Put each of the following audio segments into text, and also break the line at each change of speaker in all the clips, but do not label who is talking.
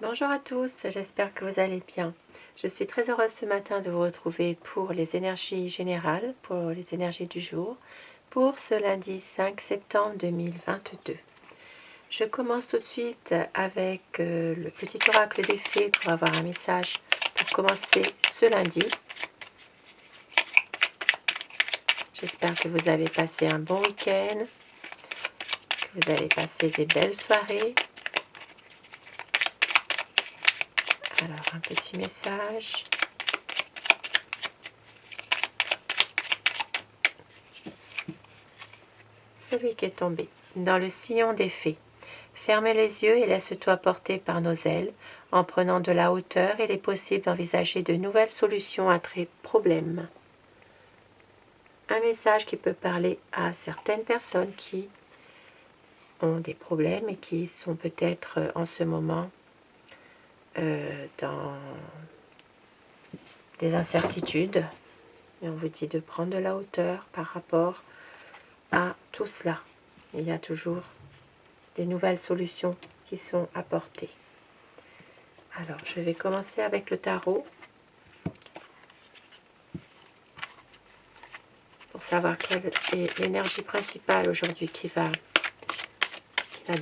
Bonjour à tous, j'espère que vous allez bien. Je suis très heureuse ce matin de vous retrouver pour les énergies générales, pour les énergies du jour, pour ce lundi 5 septembre 2022. Je commence tout de suite avec le petit oracle des fées pour avoir un message pour commencer ce lundi. J'espère que vous avez passé un bon week-end, que vous avez passé des belles soirées. Alors, un petit message. Celui qui est tombé dans le sillon des fées. Ferme les yeux et laisse-toi porter par nos ailes. En prenant de la hauteur, il est possible d'envisager de nouvelles solutions à tes problèmes. Un message qui peut parler à certaines personnes qui ont des problèmes et qui sont peut-être en ce moment dans des incertitudes. Et on vous dit de prendre de la hauteur par rapport à tout cela. Il y a toujours des nouvelles solutions qui sont apportées. Alors, je vais commencer avec le tarot pour savoir quelle est l'énergie principale aujourd'hui qui va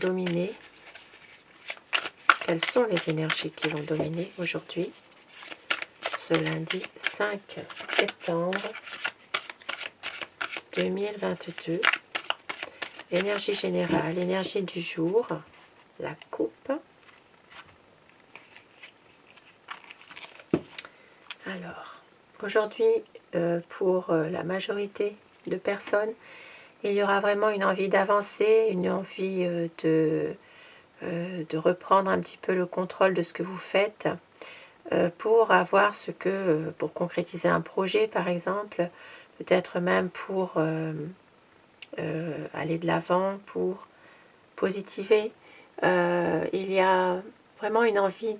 dominer. Quelles sont les énergies qui vont dominer aujourd'hui, ce lundi 5 septembre 2022. L'énergie générale, l'énergie du jour, la coupe. Alors, aujourd'hui, pour la majorité de personnes, il y aura vraiment une envie d'avancer, une envie de reprendre un petit peu le contrôle de ce que vous faites pour avoir pour concrétiser un projet par exemple, peut-être même pour aller de l'avant, pour positiver. Il y a vraiment une envie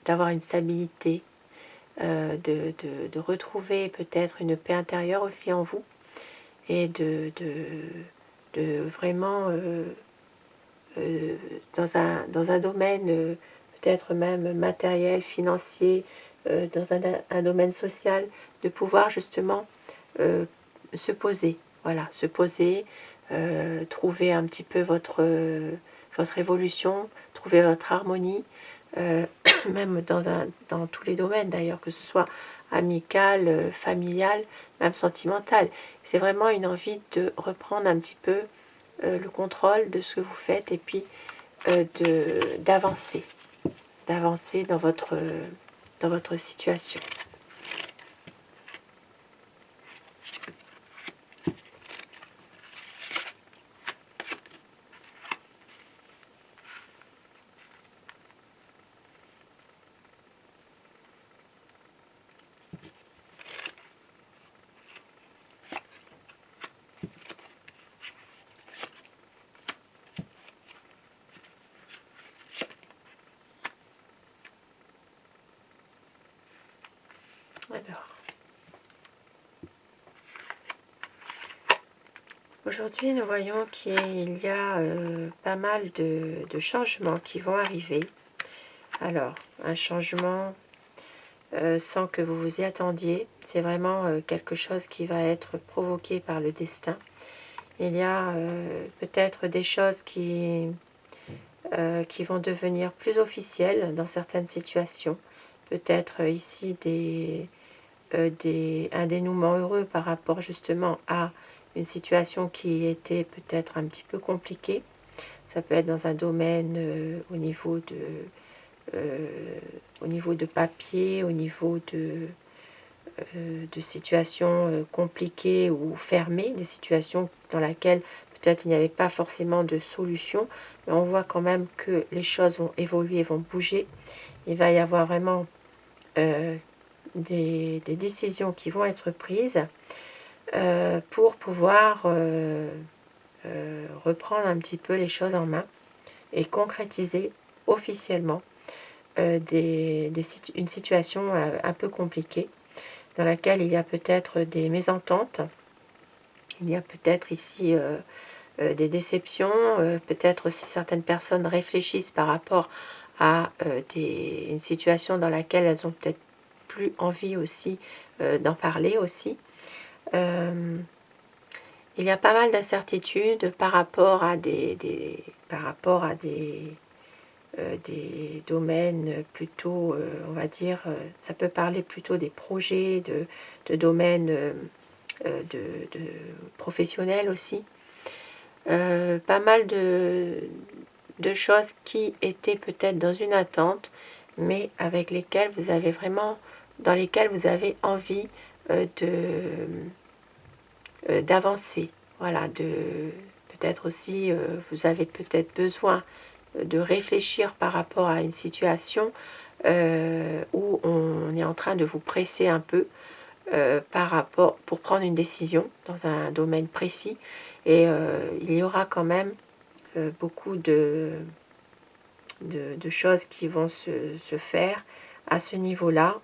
d'avoir une stabilité, de retrouver peut-être une paix intérieure aussi en vous et de vraiment dans un domaine peut-être même matériel, financier, dans un domaine social, de pouvoir justement se poser, voilà, se poser, trouver un petit peu votre évolution, trouver votre harmonie, même dans tous les domaines d'ailleurs, que ce soit amical, familial, même sentimental. C'est vraiment une envie de reprendre un petit peu le contrôle de ce que vous faites et puis d'avancer dans votre situation. Alors, aujourd'hui, nous voyons qu'il y a pas mal de changements qui vont arriver. Alors, un changement sans que vous vous y attendiez. C'est vraiment quelque chose qui va être provoqué par le destin. Il y a peut-être des choses qui vont devenir plus officielles dans certaines situations. Peut-être ici un dénouement heureux par rapport justement à une situation qui était peut-être un petit peu compliquée. Ça peut être dans un domaine au niveau de papier, au niveau de situations compliquées ou fermées, des situations dans lesquelles peut-être il n'y avait pas forcément de solution, mais on voit quand même que les choses vont évoluer, vont bouger. Il va y avoir vraiment des décisions qui vont être prises pour pouvoir reprendre un petit peu les choses en main et concrétiser officiellement une situation un peu compliquée dans laquelle il y a peut-être des mésententes, il y a peut-être ici des déceptions, peut-être si certaines personnes réfléchissent par rapport à une situation dans laquelle elles ont peut-être plus envie aussi d'en parler aussi. Il y a pas mal d'incertitudes par rapport à des domaines plutôt, on va dire, ça peut parler plutôt des projets, de domaines de professionnels aussi. Pas mal de choses qui étaient peut-être dans une attente, mais avec lesquelles vous avez vraiment, dans lesquelles vous avez envie d'avancer. Voilà, peut-être aussi, vous avez peut-être besoin de réfléchir par rapport à une situation où on est en train de vous presser un peu par rapport pour prendre une décision dans un domaine précis, et il y aura quand même beaucoup de choses qui vont se faire à ce niveau-là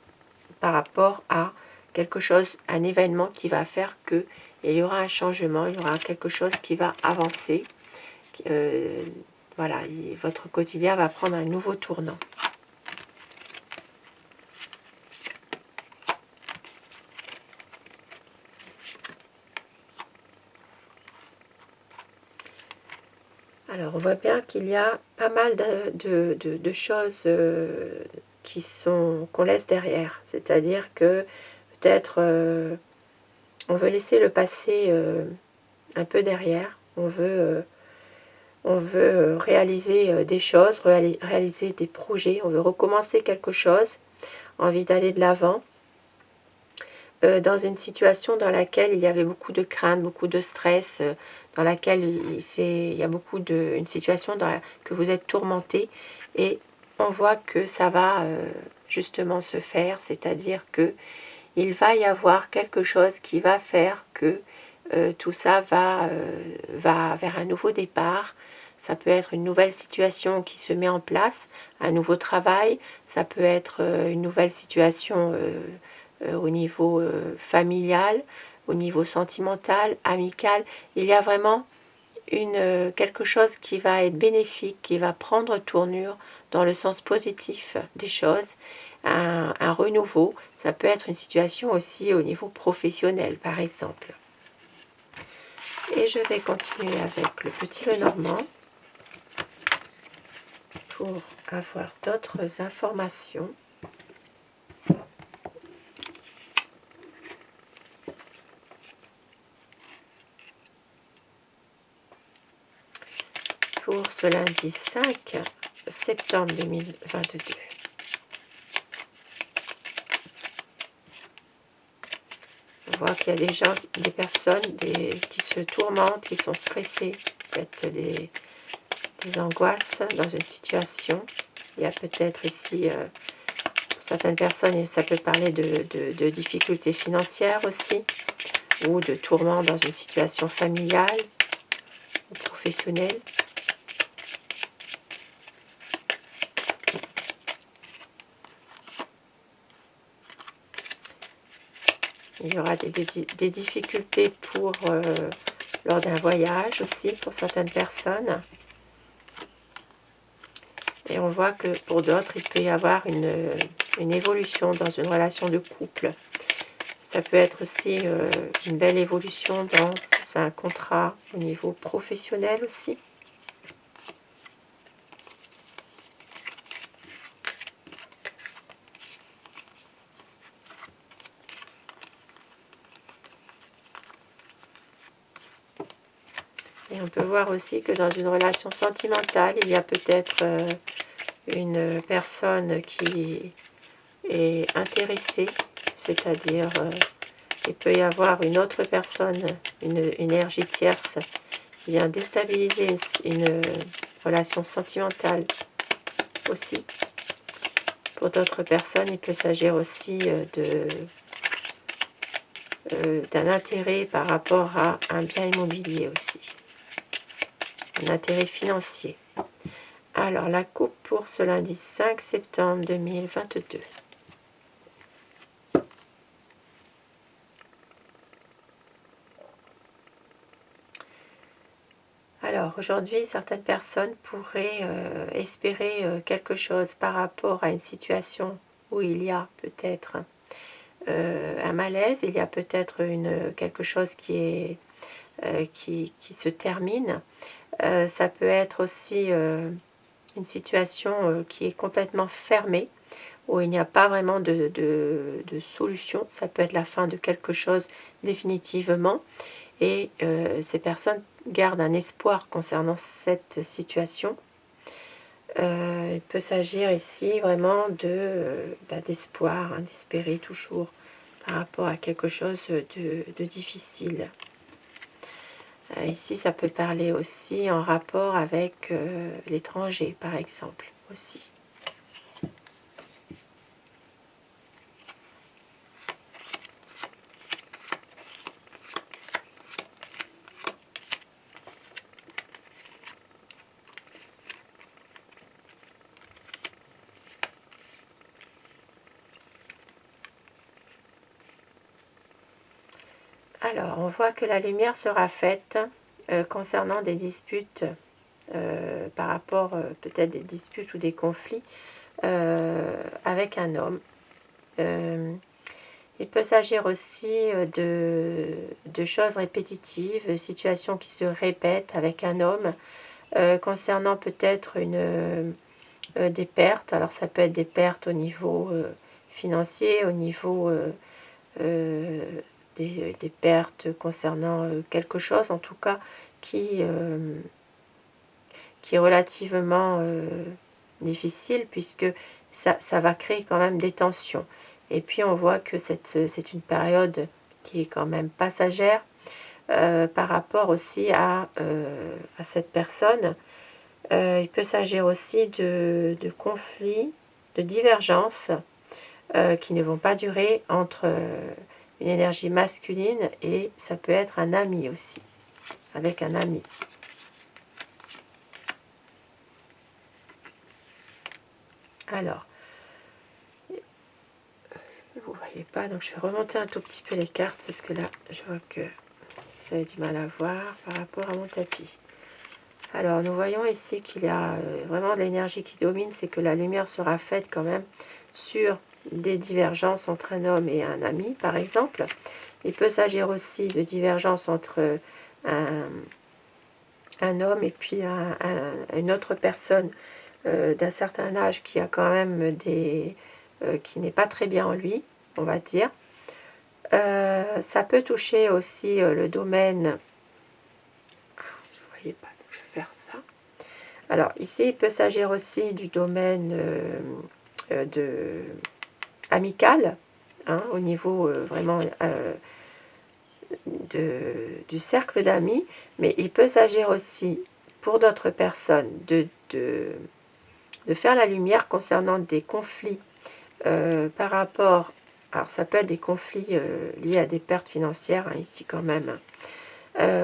par rapport à quelque chose, un événement qui va faire que il y aura un changement, il y aura quelque chose qui va avancer. Voilà, votre quotidien va prendre un nouveau tournant. Alors, on voit bien qu'il y a pas mal de choses qu'on laisse derrière. C'est-à-dire que peut-être on veut laisser le passé un peu derrière. On veut réaliser des choses, réaliser des projets. On veut recommencer quelque chose, envie d'aller de l'avant. Dans une situation dans laquelle il y avait beaucoup de crainte, beaucoup de stress, dans laquelle il y a une situation que vous êtes tourmenté, et on voit que ça va justement se faire, c'est-à-dire que il va y avoir quelque chose qui va faire que tout ça va vers un nouveau départ. Ça peut être une nouvelle situation qui se met en place, un nouveau travail, ça peut être une nouvelle situation au niveau familial, au niveau sentimental, amical. Il y a vraiment quelque chose qui va être bénéfique, qui va prendre tournure dans le sens positif des choses, un renouveau. Ça peut être une situation aussi au niveau professionnel, par exemple. Et je vais continuer avec le petit Lenormand pour avoir d'autres informations. Pour ce lundi 5 septembre 2022. On voit qu'il y a des gens, des personnes qui se tourmentent, qui sont stressés, peut-être des angoisses dans une situation. Il y a peut-être ici, pour certaines personnes, ça peut parler de difficultés financières aussi, ou de tourments dans une situation familiale ou professionnelle. Il y aura des difficultés lors d'un voyage aussi pour certaines personnes. Et on voit que pour d'autres, il peut y avoir une évolution dans une relation de couple. Ça peut être aussi une belle évolution dans un contrat au niveau professionnel aussi. Et on peut voir aussi que dans une relation sentimentale, il y a peut-être une personne qui est intéressée, c'est-à-dire il peut y avoir une autre personne, une énergie tierce qui vient déstabiliser une relation sentimentale aussi. Pour d'autres personnes, il peut s'agir aussi d'un intérêt par rapport à un bien immobilier aussi. Un intérêt financier. Alors, la coupe pour ce lundi 5 septembre 2022. Alors aujourd'hui, certaines personnes pourraient espérer quelque chose par rapport à une situation où il y a peut-être un malaise, il y a peut-être quelque chose qui se termine. Ça peut être aussi une situation qui est complètement fermée, où il n'y a pas vraiment de solution. Ça peut être la fin de quelque chose définitivement. Et ces personnes gardent un espoir concernant cette situation. Il peut s'agir ici vraiment d'espoir, hein, d'espérer toujours par rapport à quelque chose de difficile. Ici, ça peut parler aussi en rapport avec l'étranger, par exemple, aussi. Alors, on voit que la lumière sera faite concernant des disputes, par rapport peut-être des disputes ou des conflits avec un homme. Il peut s'agir aussi de choses répétitives, de situations qui se répètent avec un homme, concernant peut-être des pertes. Alors ça peut être des pertes au niveau financier, au niveau des pertes concernant quelque chose, en tout cas, qui est relativement difficile, puisque ça va créer quand même des tensions. Et puis on voit que c'est une période qui est quand même passagère par rapport aussi à cette personne. Il peut s'agir aussi de conflits, de divergences qui ne vont pas durer entre une énergie masculine, et ça peut être un ami aussi, avec un ami. Alors, vous ne voyez pas, donc je vais remonter un tout petit peu les cartes, parce que là, je vois que vous avez du mal à voir par rapport à mon tapis. Alors, nous voyons ici qu'il y a vraiment de l'énergie qui domine, c'est que la lumière sera faite quand même sur des divergences entre un homme et un ami, par exemple. Il peut s'agir aussi de divergences entre un homme et puis une autre personne d'un certain âge qui a quand même qui n'est pas très bien en lui, on va dire. Ça peut toucher aussi le domaine. Je ne voyais pas, donc je vais faire ça. Alors ici, il peut s'agir aussi du domaine amical, hein, au niveau vraiment du cercle d'amis, mais il peut s'agir aussi pour d'autres personnes de faire la lumière concernant des conflits par rapport, alors ça peut être des conflits liés à des pertes financières, hein, ici quand même,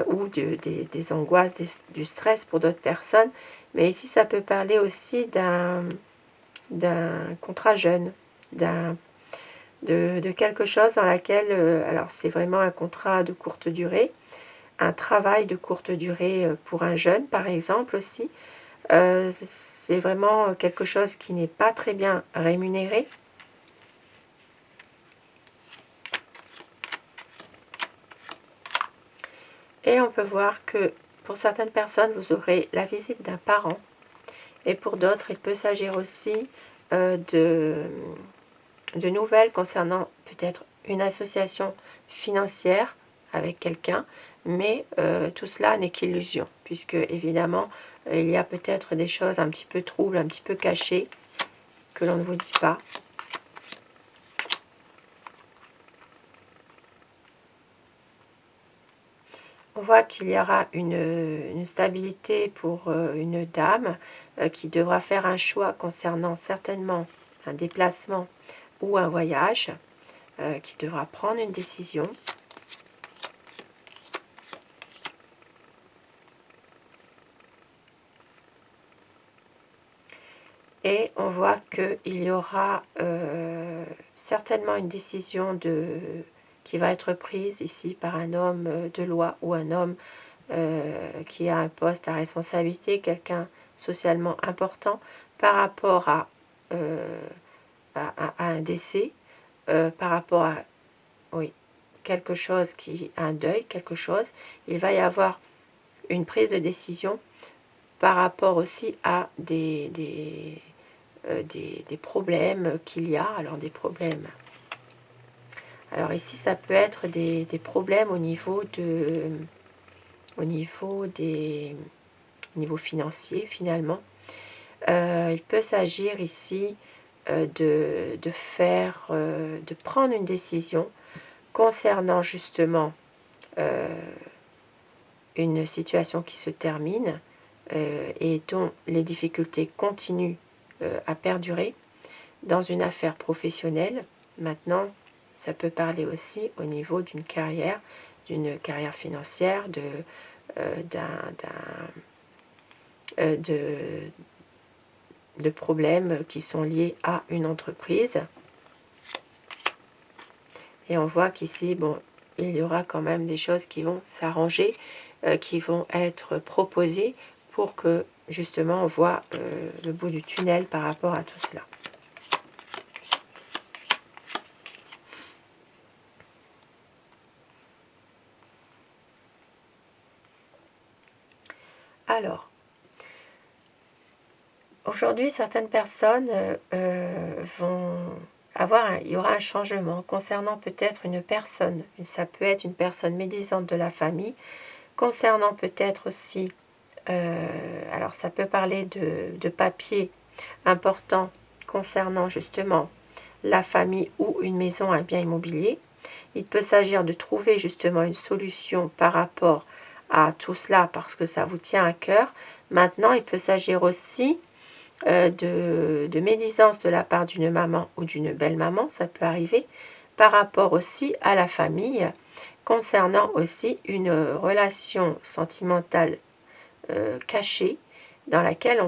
ou des angoisses, du stress pour d'autres personnes, mais ici ça peut parler aussi d'un contrat jeune, de quelque chose dans laquelle, alors c'est vraiment un contrat de courte durée, un travail de courte durée pour un jeune par exemple aussi. C'est vraiment quelque chose qui n'est pas très bien rémunéré. Et on peut voir que pour certaines personnes, vous aurez la visite d'un parent. Et pour d'autres, il peut s'agir aussi de nouvelles concernant peut-être une association financière avec quelqu'un. Mais tout cela n'est qu'illusion, puisque évidemment, il y a peut-être des choses un petit peu troubles, un petit peu cachées, que l'on ne vous dit pas. On voit qu'il y aura une stabilité pour une dame qui devra faire un choix concernant certainement un déplacement ou un voyage, qui devra prendre une décision. Et on voit qu'il y aura certainement une décision qui va être prise ici par un homme de loi ou un homme qui a un poste à responsabilité, quelqu'un socialement important, par rapport à un décès, par rapport à, oui, quelque chose un deuil, quelque chose, il va y avoir une prise de décision par rapport aussi à des problèmes qu'il y a. Alors des problèmes. Alors ici, ça peut être des problèmes au niveau financier finalement. Il peut s'agir ici de prendre une décision concernant justement une situation qui se termine et dont les difficultés continuent à perdurer dans une affaire professionnelle. Maintenant, ça peut parler aussi au niveau d'une carrière financière, de problèmes qui sont liés à une entreprise. Et on voit qu'ici, bon, il y aura quand même des choses qui vont s'arranger, qui vont être proposées pour que justement on voit le bout du tunnel par rapport à tout cela. Alors, aujourd'hui, certaines personnes vont il y aura un changement concernant peut-être une personne. Ça peut être une personne médisante de la famille, concernant peut-être aussi, alors ça peut parler de papiers importants concernant justement la famille ou une maison, un bien immobilier. Il peut s'agir de trouver justement une solution par rapport à tout cela parce que ça vous tient à cœur. Maintenant, il peut s'agir aussi de médisance de la part d'une maman ou d'une belle-maman, ça peut arriver, par rapport aussi à la famille, concernant aussi une relation sentimentale cachée, dans laquelle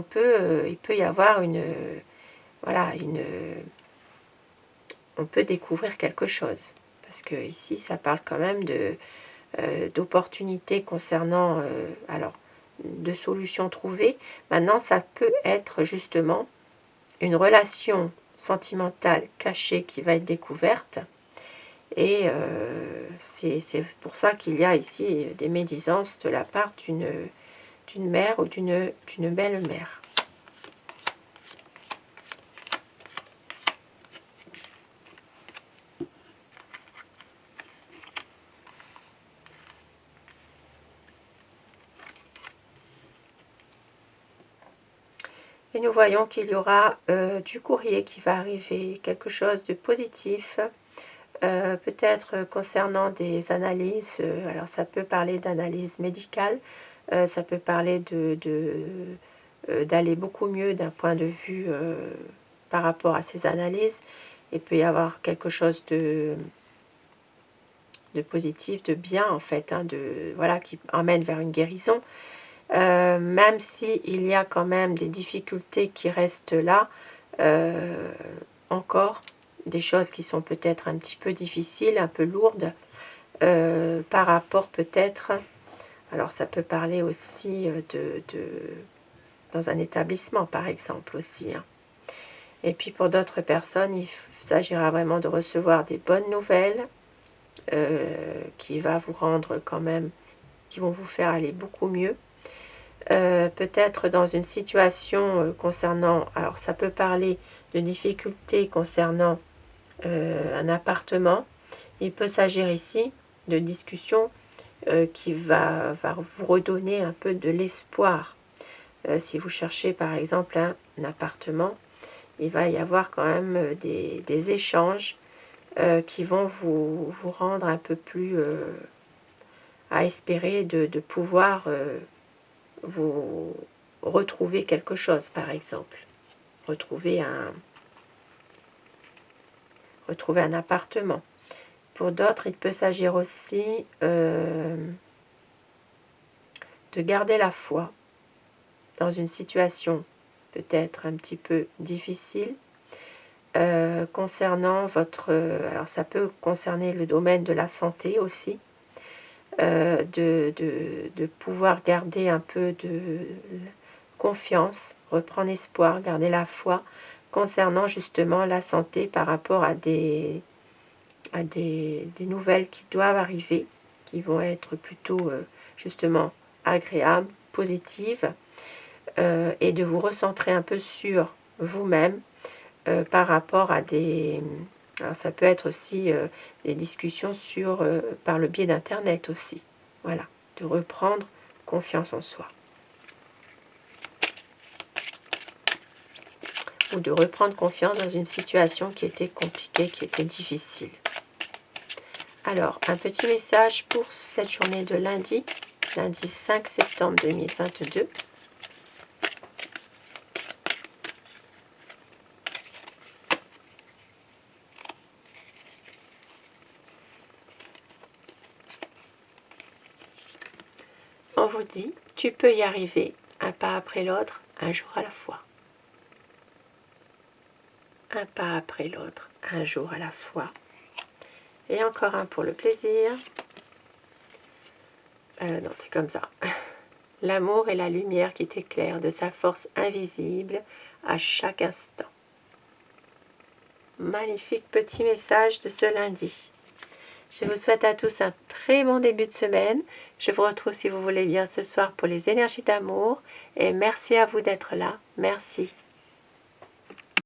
il peut y avoir on peut découvrir quelque chose. Parce que ici, ça parle quand même d'opportunités concernant, de solutions trouvées. Maintenant, ça peut être justement une relation sentimentale cachée qui va être découverte. Et c'est pour ça qu'il y a ici des médisances de la part d'une mère ou d'une belle-mère. Et nous voyons qu'il y aura du courrier qui va arriver, quelque chose de positif, peut-être concernant des analyses. Alors ça peut parler d'analyse médicale, ça peut parler d'aller beaucoup mieux d'un point de vue par rapport à ces analyses. Il peut y avoir quelque chose de positif, de bien en fait, qui emmène vers une guérison. Même s'il y a quand même des difficultés qui restent là, encore des choses qui sont peut-être un petit peu difficiles, un peu lourdes, par rapport peut-être, alors ça peut parler aussi dans un établissement par exemple aussi. Et puis pour d'autres personnes, il s'agira vraiment de recevoir des bonnes nouvelles qui va vous rendre quand même, qui vont vous faire aller beaucoup mieux. Peut-être dans une situation concernant, alors ça peut parler de difficultés concernant un appartement. Il peut s'agir ici de discussions qui va vous redonner un peu de l'espoir. Si vous cherchez par exemple un appartement, il va y avoir quand même des échanges qui vont vous rendre un peu plus à espérer de pouvoir vous retrouver quelque chose, par exemple. Retrouver un appartement. Pour d'autres, il peut s'agir aussi de garder la foi dans une situation peut-être un petit peu difficile concernant alors ça peut concerner le domaine de la santé aussi. de pouvoir garder un peu de confiance, reprendre espoir, garder la foi concernant justement la santé par rapport à des nouvelles qui doivent arriver, qui vont être plutôt justement agréables, positives, et de vous recentrer un peu sur vous-même par rapport à des... Alors ça peut être aussi des discussions par le biais d'Internet aussi. Voilà, de reprendre confiance en soi. Ou de reprendre confiance dans une situation qui était compliquée, qui était difficile. Alors, un petit message pour cette journée de lundi 5 septembre 2022. On vous dit, tu peux y arriver, un pas après l'autre, un jour à la fois. Un pas après l'autre, un jour à la fois. Et encore un pour le plaisir. Non, c'est comme ça. L'amour est la lumière qui t'éclaire de sa force invisible à chaque instant. Magnifique petit message de ce lundi. Je vous souhaite à tous un très bon début de semaine. Je vous retrouve si vous voulez bien ce soir pour les énergies d'amour. Et merci à vous d'être là. Merci.